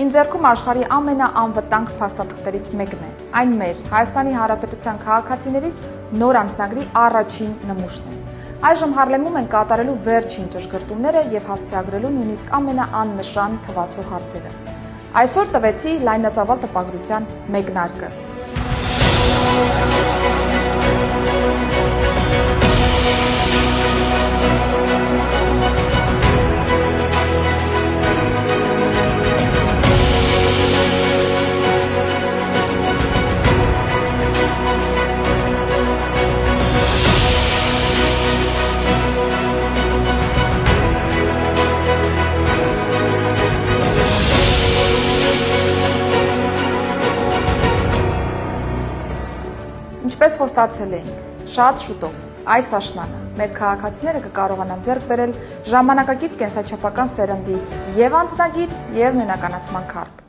իմ ձեռքում աշխարհի ամենաանվտանգ փաստաթղթերից մեկն է։ Այն մեր Հայաստանի Հանրապետության քաղաքացիներիս նոր անձնագրի առաջին նմուշն է։ Այժմ Հարլեմում են կատարելու վերջին ճշգրտումները եւ հասցեագրելու նույնիսկ ամենաաննշան թվացող հարցերը։ Այսօր տվեցի լայնածավալ տպագրության մեկնարկը։ Ինչպես խոստացել էինք, շատ շուտով այս աշնանը մեր քաղաքացիները կկարողանան ձեռք բերել ժամանակակից կենսաչափական սերնդի եւ անձնագիր եւ նույնականացման քարտ։